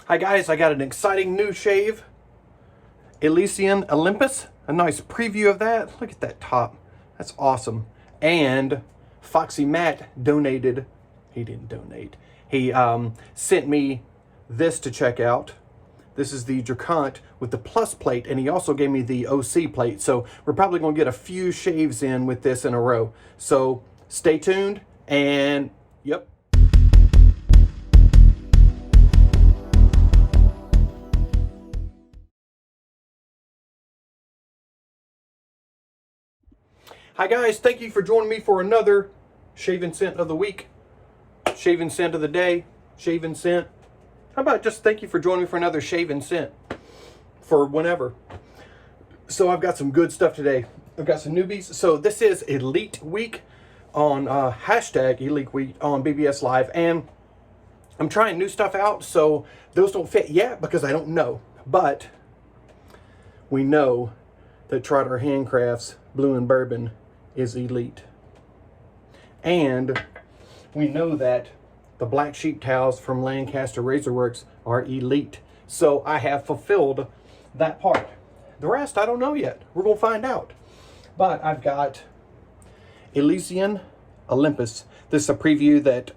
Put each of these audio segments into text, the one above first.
Hi guys, I got an exciting new shave. Elysian Olympus. A nice preview of that. Look at that top. That's awesome. And Foxy Matt donated. He didn't donate. He sent me this to check out. This is the Drakkant with the plus plate, and he also gave me the OC plate. So we're probably going to get a few shaves in with this in a row. So stay tuned, and yep. Hi guys, thank you for joining me for another shaving scent of the week, shaving scent of the day, shaving scent. How about just thank you for joining me for another shaving scent for whenever. So I've got some good stuff today. I've got some newbies. So this is Elite Week on hashtag Elite Week on BBS Live, and I'm trying new stuff out. So those don't fit yet because I don't know, but we know that Trotter Handcrafts Blue and Bourbon is elite. And we know that the black sheep towels from Lancaster Razor Works are elite. So I have fulfilled that part. The rest, I don't know yet. We're going to find out. But I've got Elysian Olympus. This is a preview that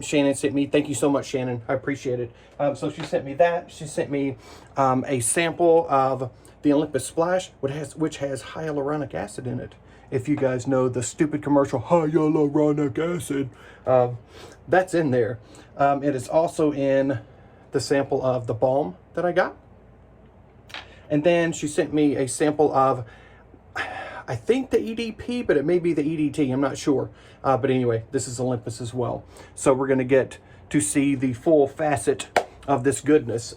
Shannon sent me. Thank you so much, Shannon. I appreciate it. So she sent me that. She sent me a sample of the Olympus Splash, which has hyaluronic acid in it. If you guys know the stupid commercial, hyaluronic acid, that's in there. It is also in the sample of the balm that I got. And then she sent me a sample of, I think the EDP, but it may be the EDT, I'm not sure. But anyway, this is Olympus as well. So we're gonna get to see the full facet of this goodness.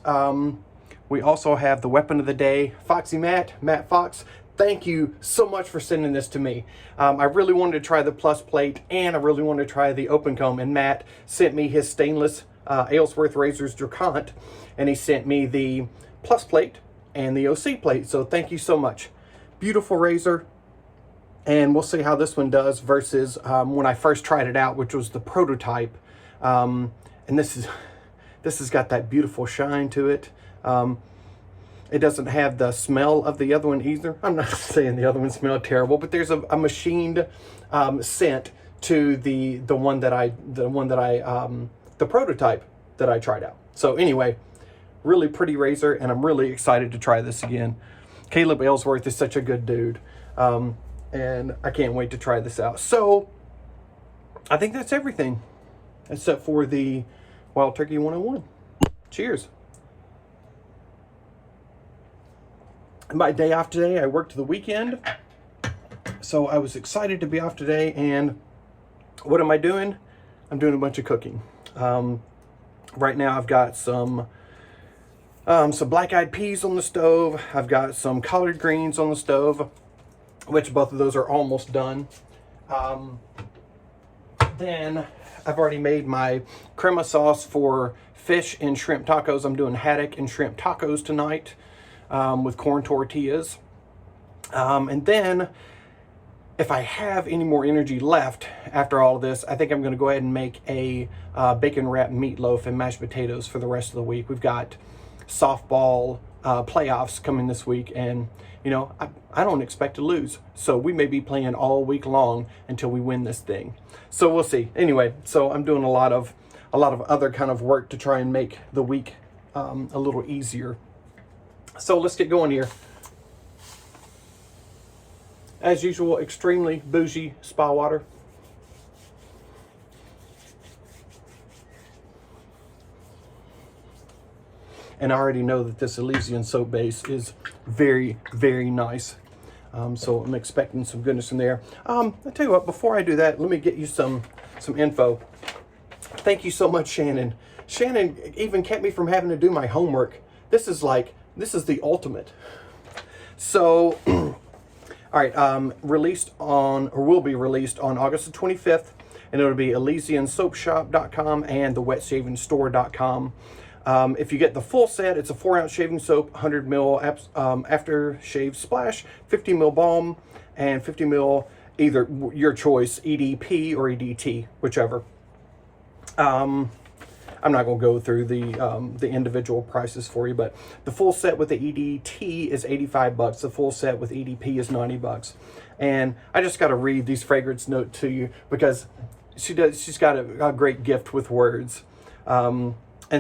We also have the weapon of the day, Foxy Matt Fox. Thank you so much for sending this to me. I really wanted to try the plus plate, and I really wanted to try the open comb, and Matt sent me his stainless Aylesworth Razors Drakkant, and he sent me the plus plate and the OC plate. So thank you so much. Beautiful razor, and we'll see how this one does versus when I first tried it out, which was the prototype. And this has got that beautiful shine to it. It doesn't have the smell of the other one either. I'm not saying the other one smelled terrible, but there's a machined scent to the prototype that I tried out. So anyway, really pretty razor, and I'm really excited to try this again. Caleb Aylesworth is such a good dude, and I can't wait to try this out. So I think that's everything except for the Wild Turkey 101. Cheers. My day off today, I worked the weekend, so I was excited to be off today. And what am I doing? I'm doing a bunch of cooking. Right now I've got some black-eyed peas on the stove. I've got some collard greens on the stove, which both of those are almost done. Then I've already made my crema sauce for fish and shrimp tacos. I'm doing haddock and shrimp tacos tonight. With corn tortillas. And then if I have any more energy left after all of this, I think I'm going to go ahead and make a bacon wrapped meatloaf and mashed potatoes for the rest of the week. We've got softball playoffs coming this week, and you know, I don't expect to lose. So we may be playing all week long until we win this thing. So we'll see. Anyway, so I'm doing a lot of other kind of work to try and make the week a little easier. So let's get going here. As usual, extremely bougie spa water. And I already know that this Elysian soap base is very, very nice. So I'm expecting some goodness in there. I'll tell you what, before I do that, let me get you some info. Thank you so much, Shannon. Shannon even kept me from having to do my homework. This is the ultimate. So, all right, released on, or will be released on August the 25th, and it'll be ElysianSoapShop.com and the WetShavingStore.com. If you get the full set, it's a 4-ounce shaving soap, 100 mil after shave splash, 50 mil balm, and 50 mil either your choice, EDP or EDT, whichever. I'm not going to go through the individual prices for you, but the full set with the EDT is $85. The full set with EDP is $90. And I just got to read these fragrance note to you because she's got a great gift with words. And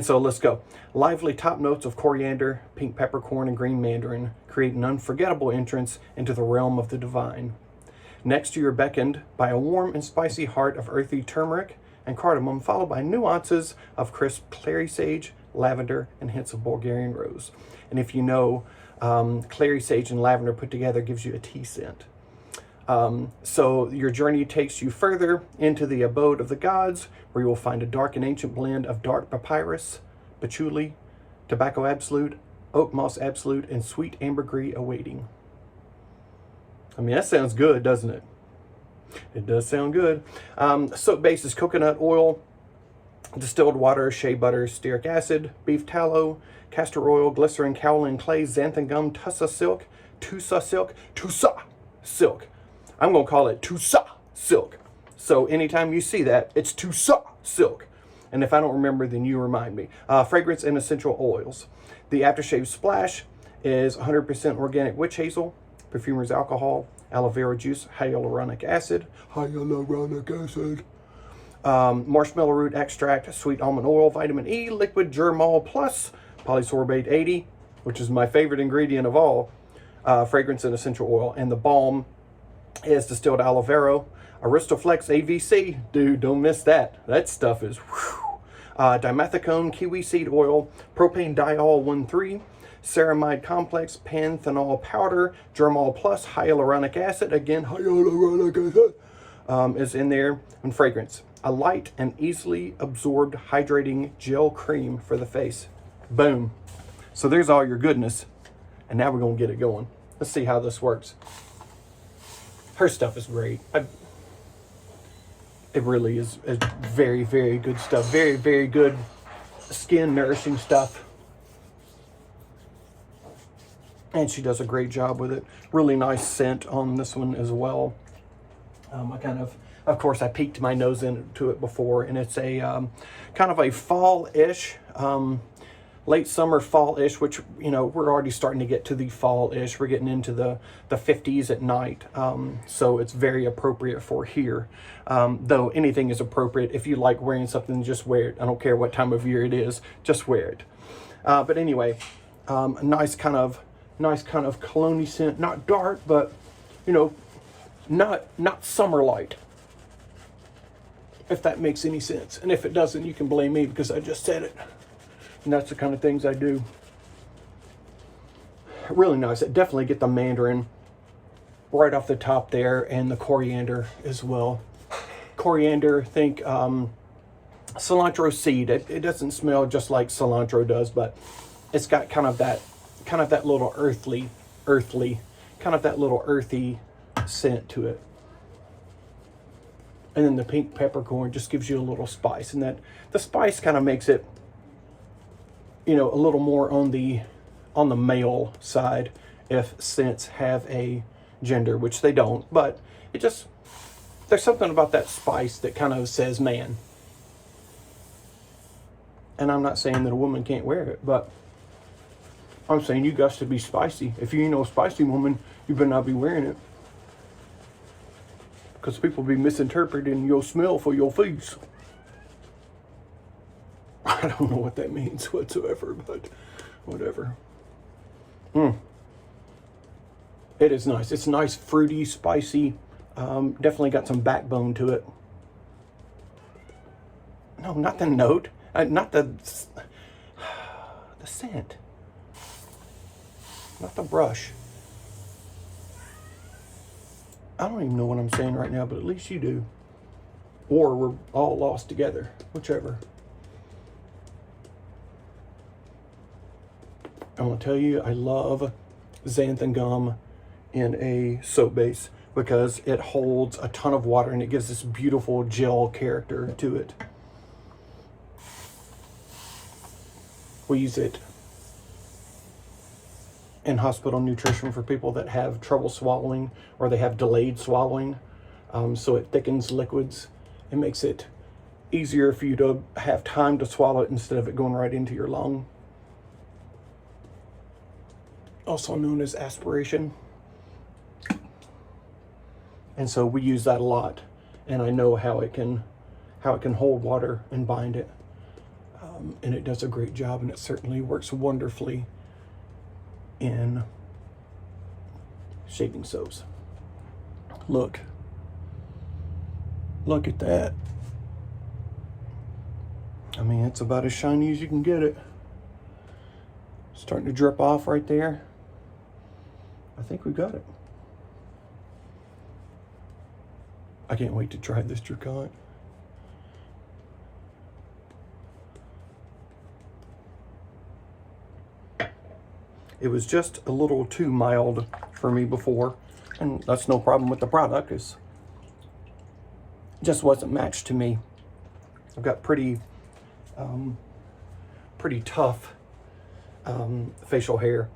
so let's go. Lively top notes of coriander, pink peppercorn, and green mandarin create an unforgettable entrance into the realm of the divine. Next, you are beckoned by a warm and spicy heart of earthy turmeric and cardamom, followed by nuances of crisp clary sage, lavender, and hints of Bulgarian rose. And if you know, clary sage and lavender put together gives you a tea scent. So your journey takes you further into the abode of the gods, where you will find a dark and ancient blend of dark papyrus, patchouli, tobacco absolute, oak moss absolute, and sweet ambergris awaiting. I mean, that sounds good, doesn't it? It does sound good. Soap base is coconut oil, distilled water, shea butter, stearic acid, beef tallow, castor oil, glycerin, kaolin clay, xanthan gum, tussa silk. I'm going to call it tussa silk. So anytime you see that, it's tussa silk. And if I don't remember, then you remind me. Fragrance and essential oils. The aftershave splash is 100% organic witch hazel, perfumer's alcohol, aloe vera juice, hyaluronic acid, marshmallow root extract, sweet almond oil, vitamin E, liquid germol plus, polysorbate 80, which is my favorite ingredient of all, fragrance and essential oil. And the balm is distilled aloe vera, Aristoflex AVC. Dude, don't miss that. That stuff is whew. Dimethicone, kiwi seed oil, propane diol 1,3, ceramide complex, panthenol powder, germol plus, hyaluronic acid. Again, hyaluronic acid is in there. And fragrance, a light and easily absorbed hydrating gel cream for the face. Boom. So there's all your goodness. And now we're going to get it going. Let's see how this works. Her stuff is great. It really is very, very good stuff. Very, very good skin nourishing stuff. And she does a great job with it. Really nice scent on this one as well. Of course, I peeked my nose into it before, and it's a kind of a fall-ish, late summer fall-ish, which, you know, we're already starting to get to the fall-ish. We're getting into the 50s at night, so it's very appropriate for here. Though anything is appropriate. If you like wearing something, just wear it. I don't care what time of year it is, just wear it. But anyway, a nice kind of cologne-y scent. Not dark, but, you know, not summer light. If that makes any sense. And if it doesn't, you can blame me because I just said it. And that's the kind of things I do. Really nice. I definitely get the mandarin right off the top there, and the coriander as well. Coriander, think cilantro seed. It doesn't smell just like cilantro does, but it's got kind of that little earthy, kind of that little earthy scent to it. And then the pink peppercorn just gives you a little spice, and that the spice kind of makes it, you know, a little more on the male side if scents have a gender, which they don't, but it just, there's something about that spice that kind of says man. And I'm not saying that a woman can't wear it, but I'm saying you got to be spicy. If you ain't no spicy woman, you better not be wearing it. Because people be misinterpreting your smell for your face. I don't know what that means whatsoever, but whatever. It is nice. It's nice, fruity, spicy. Definitely got some backbone to it. No, not the note. Not the scent. Not the brush. I don't even know what I'm saying right now, but at least you do. Or we're all lost together. Whichever. I want to tell you, I love xanthan gum in a soap base because it holds a ton of water and it gives this beautiful gel character to it. We use it in hospital nutrition for people that have trouble swallowing or they have delayed swallowing. So it thickens liquids. It makes it easier for you to have time to swallow it instead of it going right into your lung. Also known as aspiration. And so we use that a lot, and I know how it can hold water and bind it. And it does a great job, and it certainly works wonderfully in shaving soaps. Look at that. I mean, it's about as shiny as you can get it. Starting to drip off right there. I think we got it. I can't wait to try this Drakkant. It was just a little too mild for me before, and that's no problem with the product. It just wasn't matched to me. I've got pretty tough facial hair,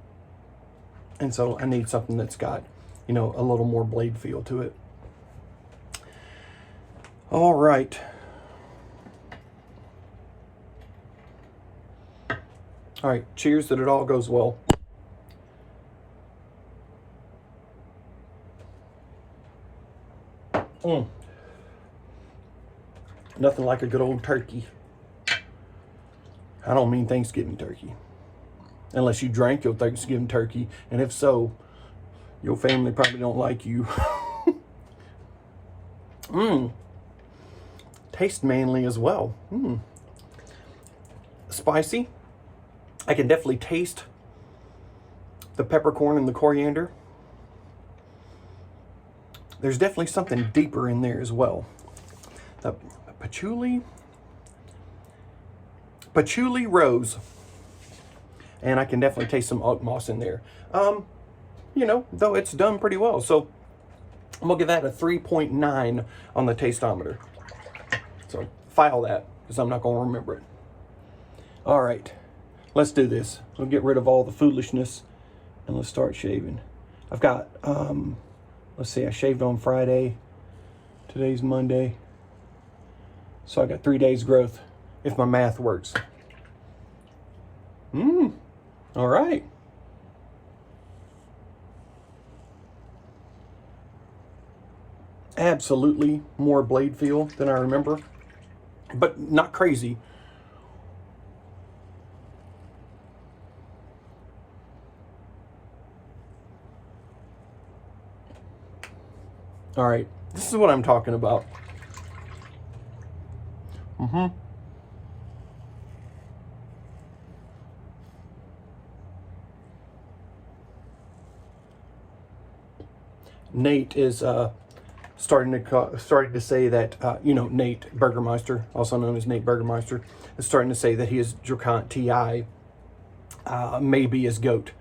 and so I need something that's got, you know, a little more blade feel to it. All right. All right, cheers that it all goes well. Nothing like a good old turkey. I don't mean Thanksgiving turkey. Unless you drank your Thanksgiving turkey, and if so, your family probably don't like you. Taste manly as well. Spicy. I can definitely taste the peppercorn and the coriander. There's definitely something deeper in there as well. The patchouli rose. And I can definitely taste some oak moss in there. You know, though it's done pretty well. So I'm gonna give that a 3.9 on the tasteometer. So file that, because I'm not gonna remember it. All right, let's do this. We'll get rid of all the foolishness and let's start shaving. I've got, let's see, I shaved on Friday. Today's Monday. So I got 3 days growth, if my math works. All right. Absolutely more blade feel than I remember, but not crazy. All right, this is what I'm talking about. Nate is starting to say that you know, Nate Burgermeister, also known as Nate Burgermeister, is starting to say that his Drakkant TI may be his GOAT.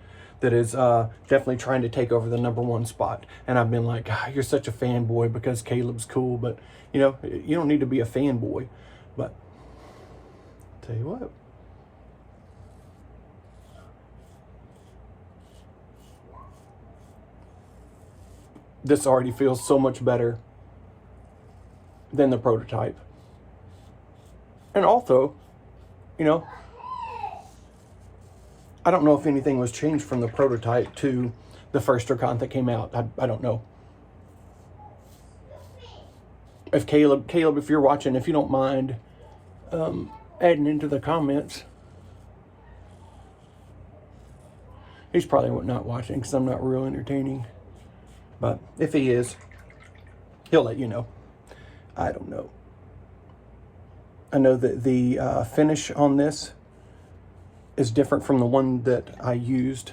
That is definitely trying to take over the #1 spot. And I've been like, you're such a fanboy because Caleb's cool, but you know, you don't need to be a fanboy. But tell you what. This already feels so much better than the prototype. And also, you know, I don't know if anything was changed from the prototype to the first Drakkant that came out. I don't know. If Caleb, if you're watching, if you don't mind adding into the comments. He's probably not watching because I'm not real entertaining. But if he is, he'll let you know. I don't know. I know that the finish on this is different from the one that I used.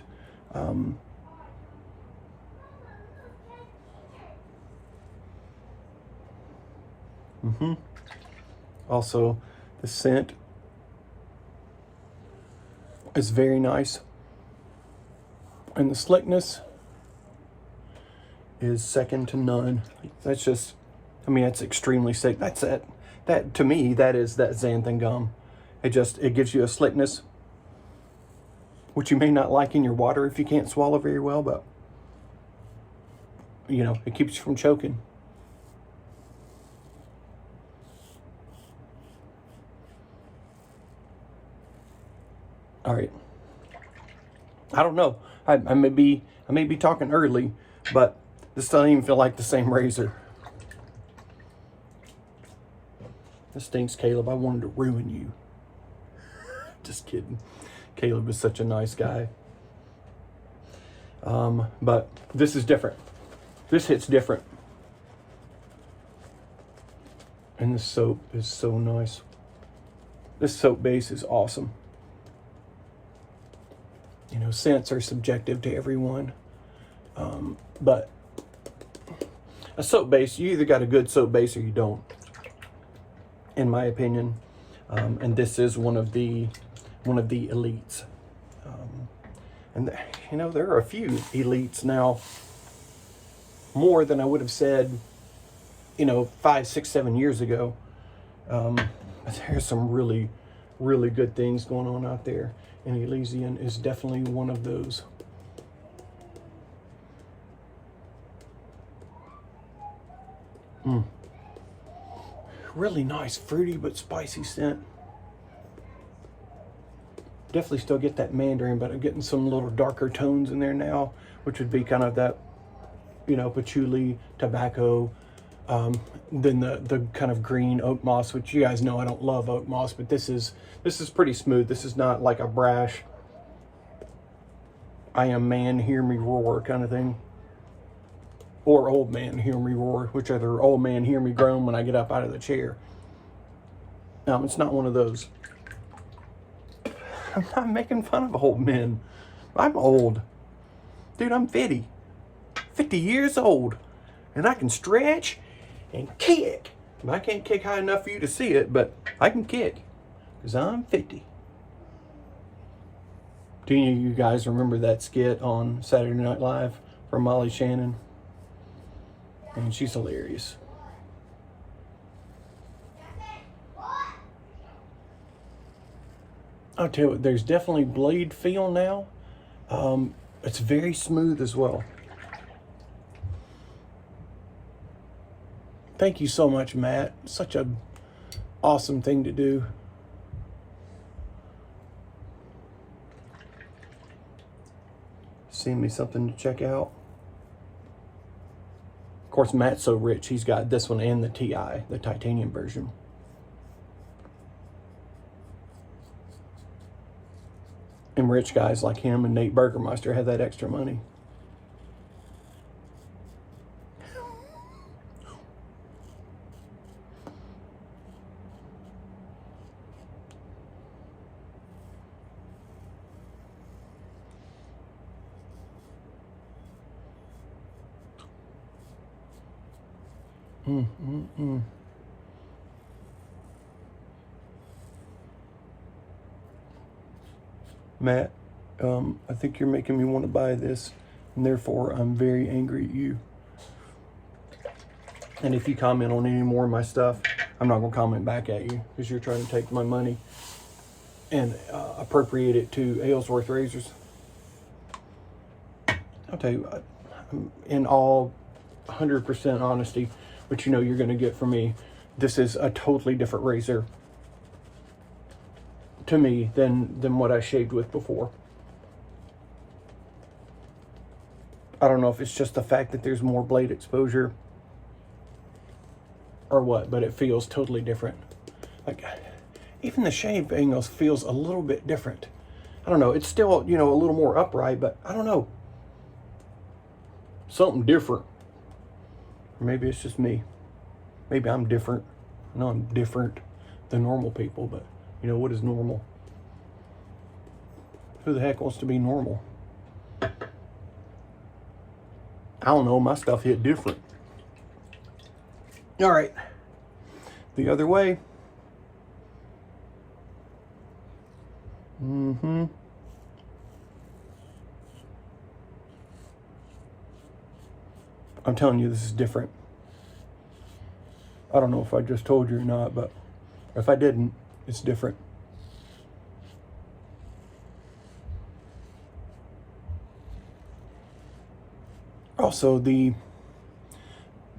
Also, the scent is very nice. And the slickness is second to none. That's just, I mean, it's extremely sick. That's it. That, to me, that is that xanthan gum. It gives you a slickness, which you may not like in your water if you can't swallow very well, but, you know, it keeps you from choking. All right. I don't know. I may be talking early, but this doesn't even feel like the same razor. This stinks, Caleb. I wanted to ruin you. Just kidding. Caleb is such a nice guy. But this is different. This hits different. And this soap is so nice. This soap base is awesome. You know, scents are subjective to everyone. But a soap base, you either got a good soap base or you don't, in my opinion. And this is one of the elites. You know, there are a few elites now, more than I would have said, you know, 5, 6, 7 years ago. But there's some really, really good things going on out there. And Elysian is definitely one of those. Really nice, fruity but spicy scent. Definitely still get that mandarin, but I'm getting some little darker tones in there now, which would be kind of that, you know, patchouli, tobacco, then the kind of green oak moss, which you guys know I don't love oak moss, but this is pretty smooth. This is not like a brash, I am man, hear me roar kind of thing. Or old man, hear me roar, whichever. Old man, hear me groan when I get up out of the chair. It's not one of those. I'm not making fun of old men. I'm old. Dude, I'm 50. 50 years old. And I can stretch and kick. I can't kick high enough for you to see it, but I can kick. Because I'm 50. Do any of you guys remember that skit on Saturday Night Live from Molly Shannon? And she's hilarious. I'll tell you what, there's definitely blade feel now. It's very smooth as well. Thank you so much, Matt. Such an awesome thing to do. Send me something to check out. Of course, Matt's so rich, he's got this one and the TI, the titanium version. And rich guys like him and Nate Burgermeister have that extra money. Matt, I think you're making me want to buy this, and therefore I'm very angry at you. And if you comment on any more of my stuff, I'm not going to comment back at you, because you're trying to take my money and appropriate it to Aylesworth Razors. I'll tell you what, in all 100% honesty, which you know you're going to get from me, this is a totally different razor to me than what I shaved with before. I don't know if it's just the fact that there's more blade exposure or what, but it feels totally different. Like, even the shave angles feels a little bit different. I don't know, it's still, you know, a little more upright, but I don't know. Something different. Or maybe it's just me. Maybe I'm different. I know I'm different than normal people, but you know, what is normal? Who the heck wants to be normal? I don't know, my stuff hit different. All right, the other way. I'm telling you, this is different. I don't know if I just told you or not, but if I didn't, it's different. Also, the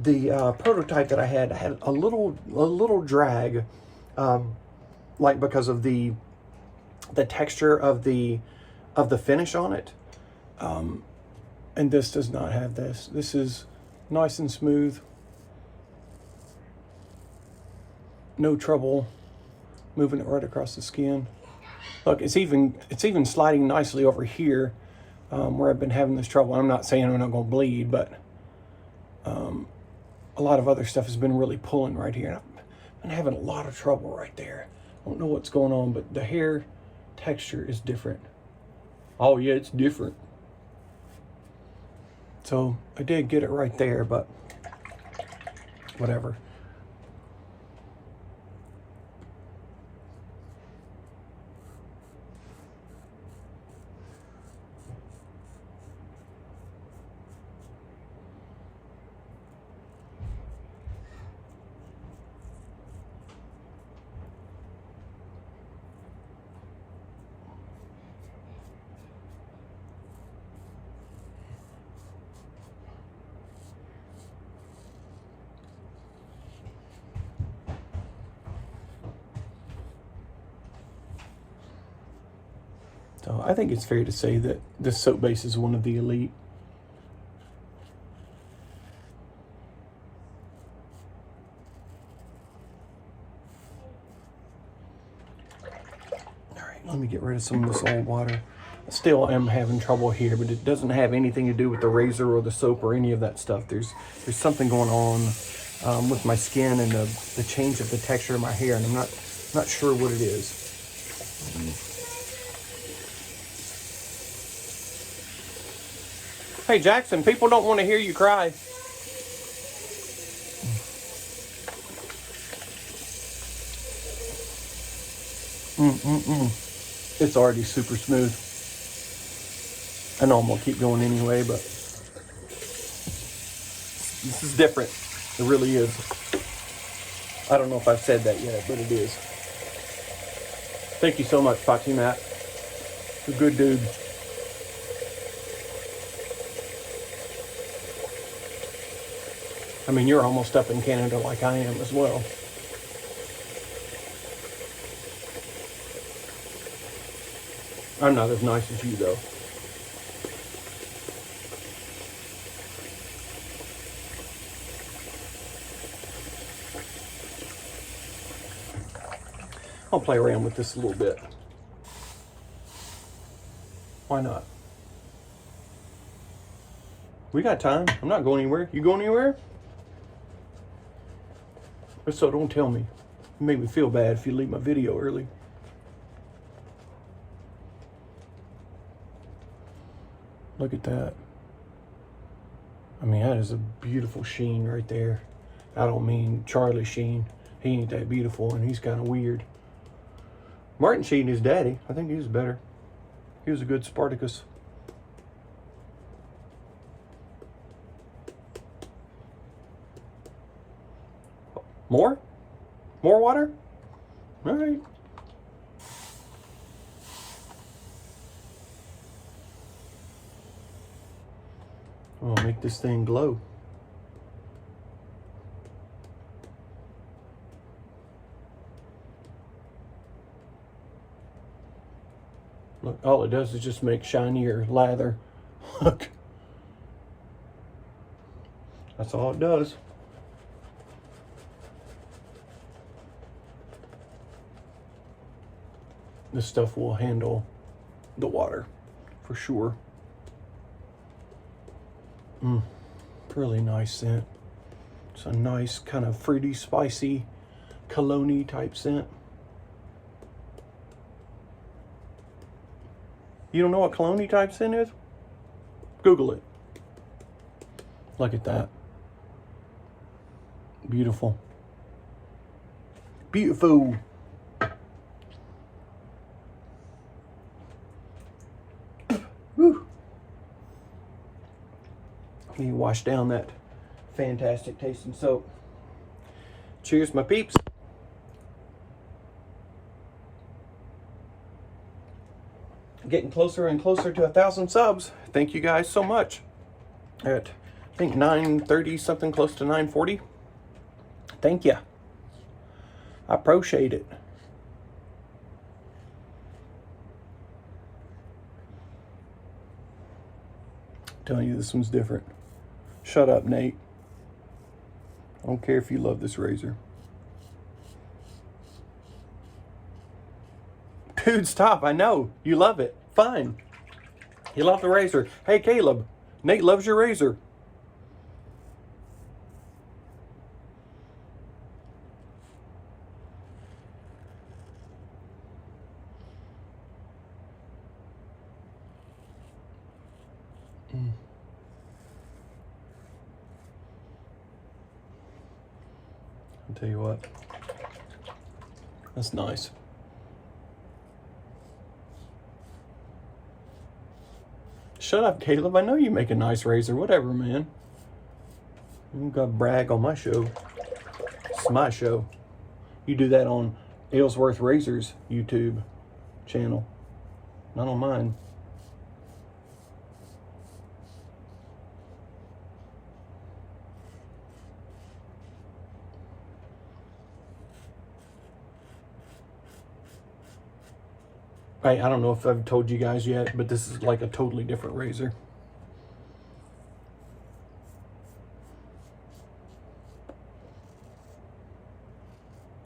prototype that I had a little drag, like because of the the texture of the finish on it. And this does not have this. This is nice and smooth. No trouble moving it right across the skin. Look, it's even sliding nicely over here, where I've been having this trouble. I'm not saying I'm not going to bleed, but a lot of other stuff has been really pulling right here. And I've been having a lot of trouble right there. I don't know what's going on, but the hair texture is different. Oh yeah, it's different. So I did get it right there, but whatever. So I think it's fair to say that this soap base is one of the elite. All right, let me get rid of some of this old water. I still am having trouble here, but it doesn't have anything to do with the razor or the soap or any of that stuff. There's something going on with my skin and the change of the texture of my hair, and I'm not sure what it is. Hey Jackson, people don't want to hear you cry. It's already super smooth. I know I'm gonna keep going anyway, but this is different. It really is. I don't know if I've said that yet, but it is. Thank you so much, Foxy Matt. You're a good dude. I mean, you're almost up in Canada like I am as well. I'm not as nice as you, though. I'll play around with this a little bit. Why not? We got time. I'm not going anywhere. You going anywhere? If so, don't tell me. You make me feel bad if you leave my video early. Look at that. I mean, that is a beautiful sheen right there. I don't mean Charlie Sheen. He ain't that beautiful, and he's kind of weird. Martin Sheen, his daddy, I think he was better. He was a good Spartacus. More? More water? All right. I'll make this thing glow. Look, all it does is just make shinier lather. Look. That's all it does. This stuff will handle the water for sure. Really nice scent. It's a nice kind of fruity, spicy, cologne-y type scent. You don't know what cologne-y type scent is? Google it. Look at that. Beautiful. Beautiful. Whew. Let me wash down that fantastic tasting soap. Cheers, my peeps. Getting closer and closer to 1,000 subs. Thank you guys so much. At, I think 9:30, something close to 9:40. Thank you. I appreciate it. I'm telling you, this one's different. Shut up, Nate. I don't care if you love this razor. Dude, stop. I know. You love it. Fine. You love the razor. Hey, Caleb. Nate loves your razor. I'll tell you what. That's nice. Shut up, Caleb. I know you make a nice razor. Whatever, man. You gotta brag on my show. It's my show. You do that on Aylesworth Razors YouTube channel. Not on mine. I don't know if I've told you guys yet, but this is like a totally different razor.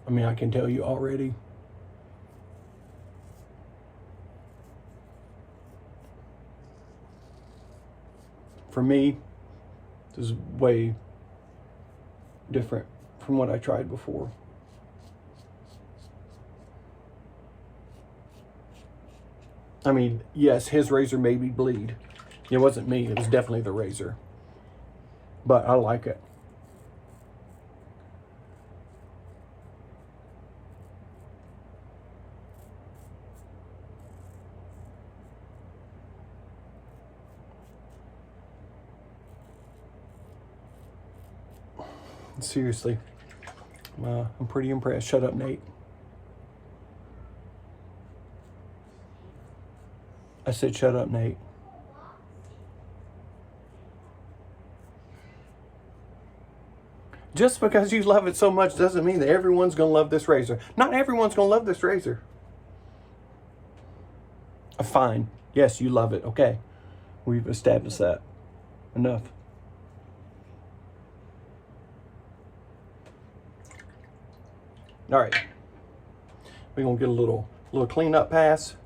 I mean, I can tell you already. For me, this is way different from what I tried before. I mean, yes, his razor made me bleed. It wasn't me, it was definitely the razor. But I like it. Seriously, I'm pretty impressed. Shut up, Nate. I said, shut up, Nate. Just because you love it so much doesn't mean that everyone's going to love this razor. Not everyone's going to love this razor. Fine. Yes, you love it. Okay. We've established that. Enough. All right. We're going to get a little cleanup pass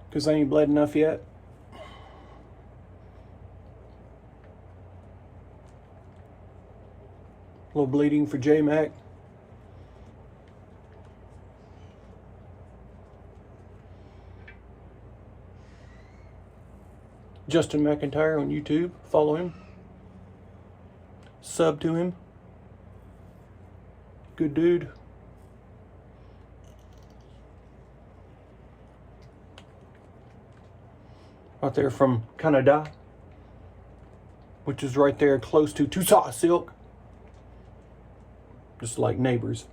because I ain't bled enough yet. A little bleeding for J-Mac. Justin McIntyre on YouTube. Follow him. Sub to him. Good dude. Out there from Canada, which is right there close to Tucson Silk. Just like neighbors.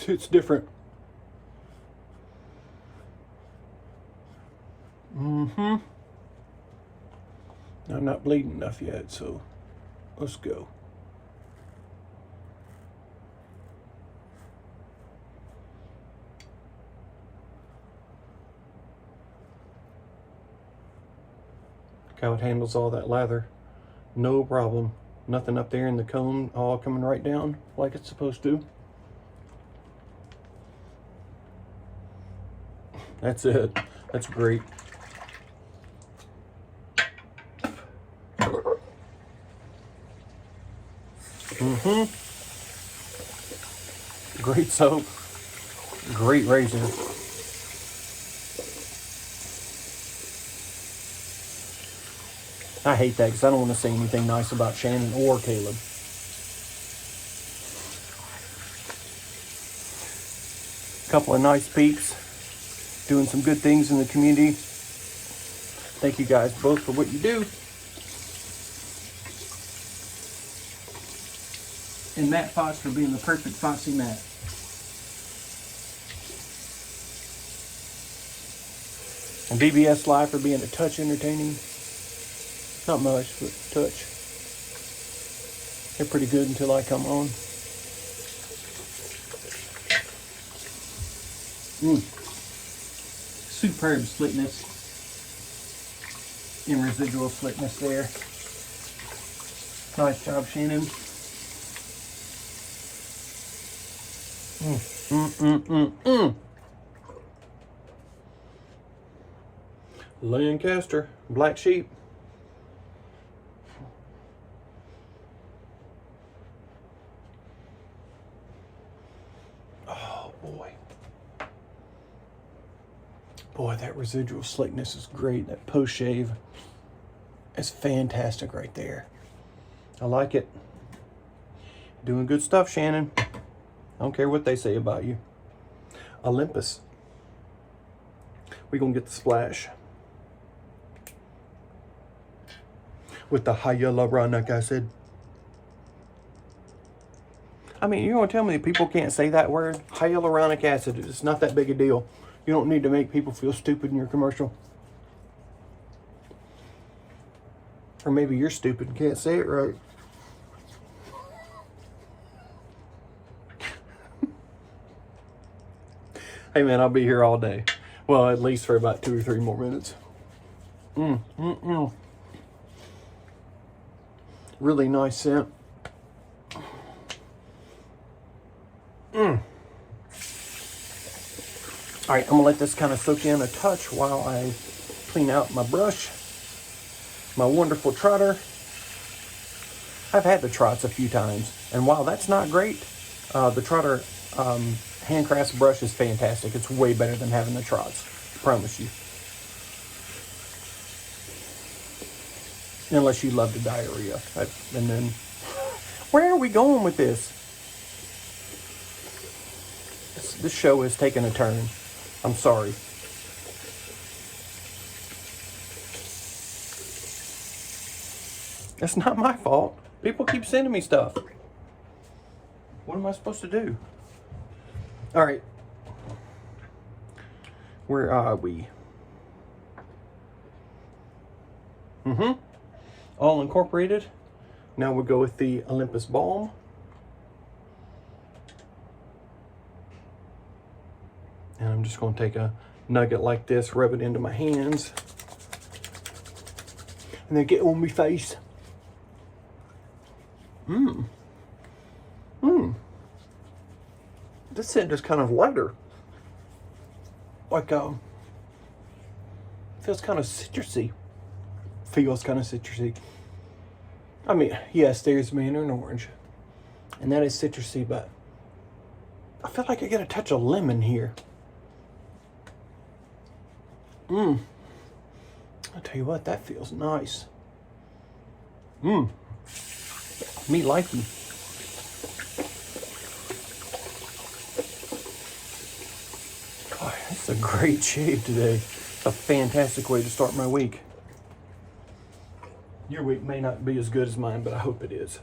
It's different. I'm not bleeding enough yet, so let's go. Look how it handles all that lather. No problem. Nothing up there in the comb, all coming right down like it's supposed to. That's it. That's great. Great soap. Great razor. I hate that because I don't want to say anything nice about Shannon or Caleb. Couple of nice peeps. Doing some good things in the community. Thank you guys both for what you do. And Matt Fox for being the perfect Foxy Matt. And BBS Live for being a touch entertaining. Not much, but touch. They're pretty good until I come on. Superb slickness and residual slickness there. Nice job, Shannon. Lancaster, black sheep. Oh boy. Boy, that residual slickness is great. That post shave is fantastic right there. I like it. Doing good stuff, Shannon. I don't care what they say about you. Olympus. We're going to get the splash with the hyaluronic acid. I mean, you're going to tell me that people can't say that word? Hyaluronic acid. It's not that big a deal. You don't need to make people feel stupid in your commercial. Or maybe you're stupid and can't say it right. Hey man, I'll be here all day. Well, at least for about 2 or 3 more minutes. Really nice scent. All right, I'm gonna let this kind of soak in a touch while I clean out my brush. My wonderful trotter. I've had the trots a few times, and while that's not great, the trotter handcrafts brush is fantastic. It's way better than having the trots, I promise you. Unless you love the diarrhea. And then, where are we going with this? This show has taken a turn. I'm sorry. It's not my fault. People keep sending me stuff. What am I supposed to do? All right. Where are we? All incorporated. Now we'll go with the Olympus Balm. And I'm just going to take a nugget like this, rub it into my hands, and then get on my face. This scent is kind of lighter. Like, feels kind of citrusy. I mean, yes, there's mandarin orange, and that is citrusy, but I feel like I get a touch of lemon here. I'll tell you what, that feels nice. Me likey. God, that's a great shave today. It's a fantastic way to start my week. Your week may not be as good as mine, but I hope it is.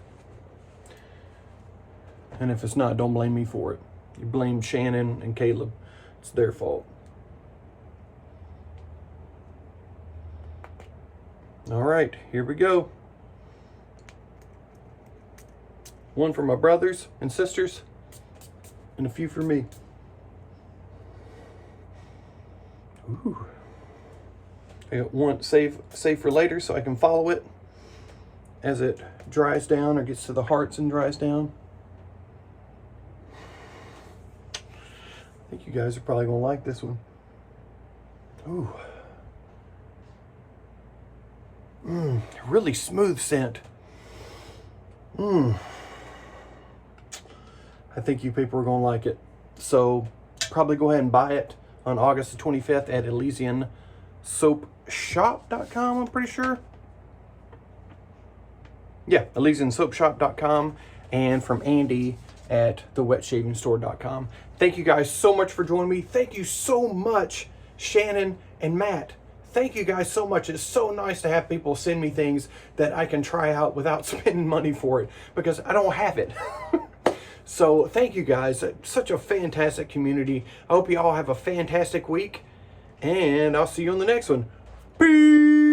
And if it's not, don't blame me for it. You blame Shannon and Caleb. It's their fault. All right, here we go. One for my brothers and sisters, and a few for me. Ooh. I got one save for later so I can follow it as it dries down or gets to the hearts and dries down. I think you guys are probably gonna like this one. Ooh. Really smooth scent. I think you people are gonna like it. So probably go ahead and buy it on August the 25th at Elysian Soapshop.com, I'm pretty sure. Yeah, ElysianSoapshop.com, and from Andy at the WetshavingStore.com. Thank you guys so much for joining me. Thank you so much, Shannon and Matt. Thank you guys so much. It's so nice to have people send me things that I can try out without spending money for it, because I don't have it. So thank you guys. Such a fantastic community. I hope you all have a fantastic week, and I'll see you on the next one. Peace.